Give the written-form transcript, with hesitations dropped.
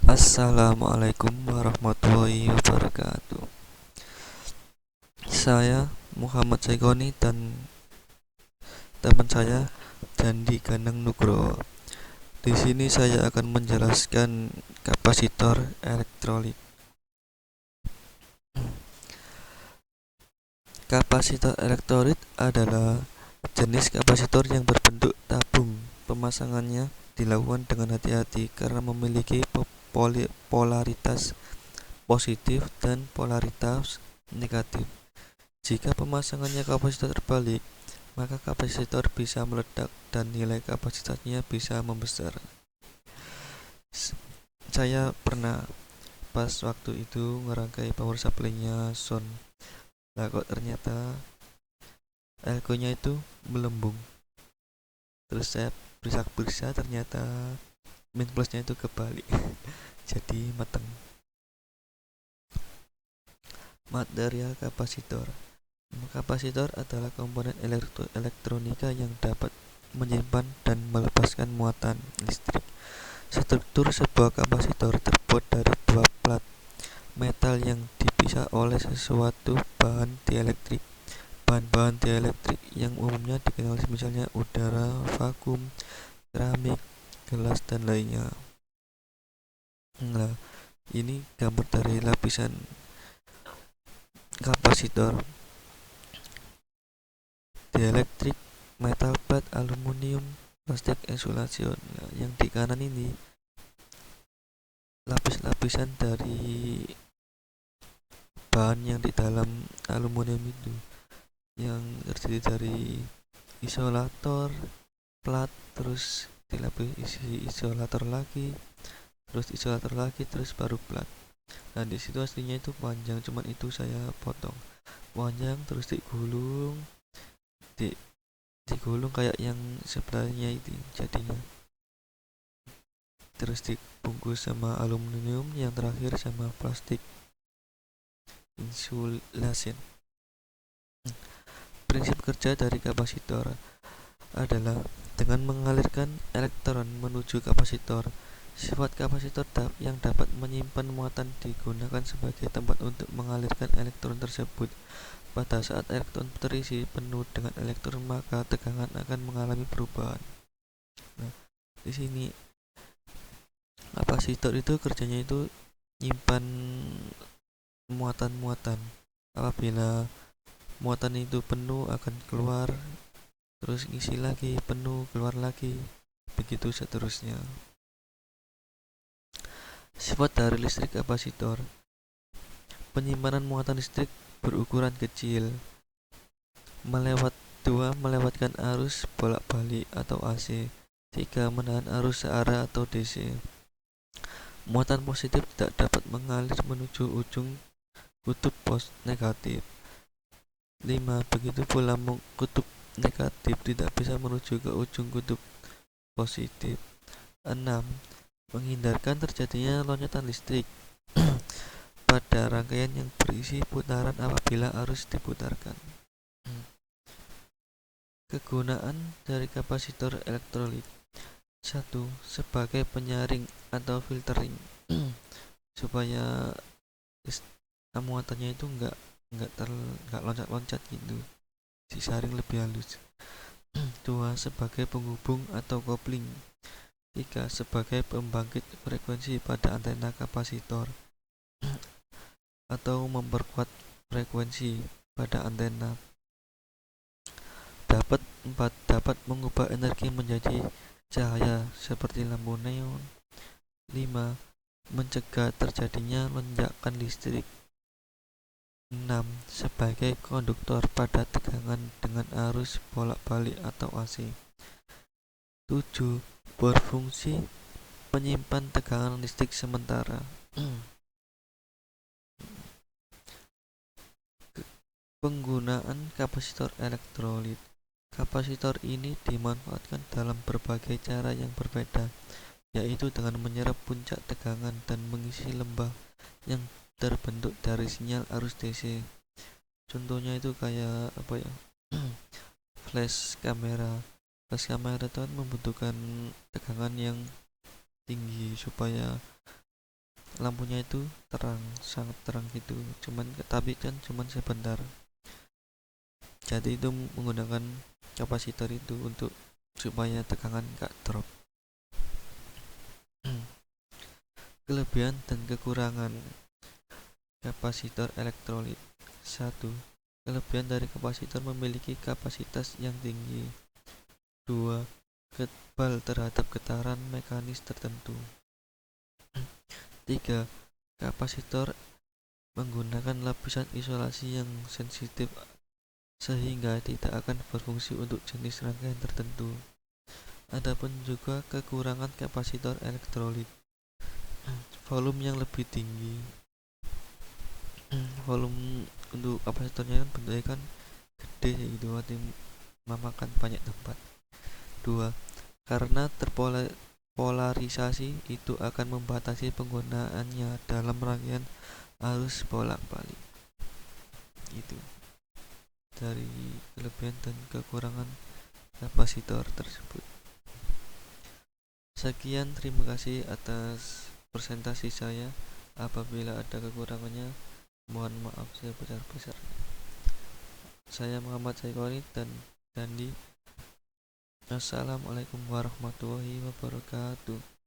Assalamualaikum warahmatullahi wabarakatuh. Saya Muhammad Saikoni dan teman saya Dandi Ganang Nugroho. Di sini saya akan menjelaskan kapasitor elektrolit. Kapasitor elektrolit adalah jenis kapasitor yang berbentuk tabung. Pemasangannya dilakukan dengan hati-hati karena memiliki polaritas positif dan polaritas negatif. Jika pemasangannya kapasitor terbalik, maka kapasitor bisa meledak dan nilai kapasitasnya bisa membesar. Saya pernah pas waktu itu ngerangkai power supply-nya Son. Lah kok ternyata elko-nya itu melembung. Terus saya periksa ternyata min plusnya itu kebalik. Jadi mateng. Material kapasitor. Kapasitor adalah komponen elektronika yang dapat menyimpan dan melepaskan muatan listrik. Struktur sebuah kapasitor terbuat dari dua plat metal yang dipisah oleh sesuatu bahan dielektrik. Bahan-bahan dielektrik yang umumnya dikenal misalnya udara, vakum, keramik, gelas, dan lainnya. Nah, ini gambar dari lapisan kapasitor. Dielektrik, metal plat, aluminium, plastik insulasi. Nah, yang di kanan ini lapis-lapisan dari bahan yang di dalam aluminium itu, yang terdiri dari isolator, plat, terus dilapis isi isolator lagi, terus baru plat. Nah, di situ aslinya itu panjang, cuman itu saya potong panjang, terus di digulung kayak yang sebelahnya itu jadinya, terus dibungkus sama aluminium, yang terakhir sama plastik insulasi. Prinsip kerja dari kapasitor adalah dengan mengalirkan elektron menuju kapasitor. Sifat kapasitor yang dapat menyimpan muatan digunakan sebagai tempat untuk mengalirkan elektron tersebut. Pada saat elektron terisi penuh dengan elektron, maka tegangan akan mengalami perubahan. Nah, di sini kapasitor itu kerjanya itu nyimpan muatan-muatan. Apabila muatan itu penuh akan keluar, terus ngisi lagi, penuh, keluar lagi, begitu seterusnya. Sifat dari listrik kapasitor: penyimpanan muatan listrik berukuran kecil, melewatkan arus bolak-balik atau AC. 3. Menahan arus searah atau DC. Muatan positif tidak dapat mengalir menuju ujung kutub negatif. 5. Begitu pula kutub negatif tidak bisa menuju ke ujung kutub positif. 6. Menghindarkan terjadinya loncatan listrik pada rangkaian yang berisi putaran apabila arus diputarkan. Kegunaan dari kapasitor elektrolit: 1. Sebagai penyaring atau filtering supaya muatannya itu enggak loncat-loncat gitu, disaring lebih halus. 2. Sebagai penghubung atau kopling. 3. Sebagai pembangkit frekuensi pada antena kapasitor atau memperkuat frekuensi pada antena. 4. Dapat mengubah energi menjadi cahaya seperti lampu neon. 5. Mencegah terjadinya lonjakan listrik. 6. Sebagai konduktor pada tegangan dengan arus bolak-balik atau AC. 7. Berfungsi menyimpan tegangan listrik sementara. Penggunaan kapasitor elektrolit. Kapasitor ini dimanfaatkan dalam berbagai cara yang berbeda, yaitu dengan menyerap puncak tegangan dan mengisi lembah yang terbentuk dari sinyal arus DC. Contohnya itu kayak apa ya? Flash kamera. Flash kamera itu kan membutuhkan tegangan yang tinggi supaya lampunya itu terang, sangat terang gitu, tapi kan cuman sebentar. Jadi itu menggunakan kapasitor itu untuk supaya tegangan gak drop. Kelebihan dan kekurangan kapasitor elektrolit. 1. Kelebihan dari kapasitor memiliki kapasitas yang tinggi. 2. Kebal terhadap getaran mekanis tertentu. 3. Kapasitor menggunakan lapisan isolasi yang sensitif sehingga tidak akan berfungsi untuk jenis rangkaian tertentu. Adapun juga kekurangan kapasitor elektrolit, volume yang lebih tinggi. Volume untuk kapasitornya kan bentuknya kan gede gitu, arti memakan banyak tempat. 2. Karena terpolarisasi itu akan membatasi penggunaannya dalam rangkaian arus bolak-balik. Itu dari kelebihan dan kekurangan kapasitor tersebut. Sekian, terima kasih atas presentasi saya. Apabila ada kekurangannya, mohon maaf sebesar-besarnya. Saya Muhammad Saikori dan Dandi. Assalamualaikum warahmatullahi wabarakatuh.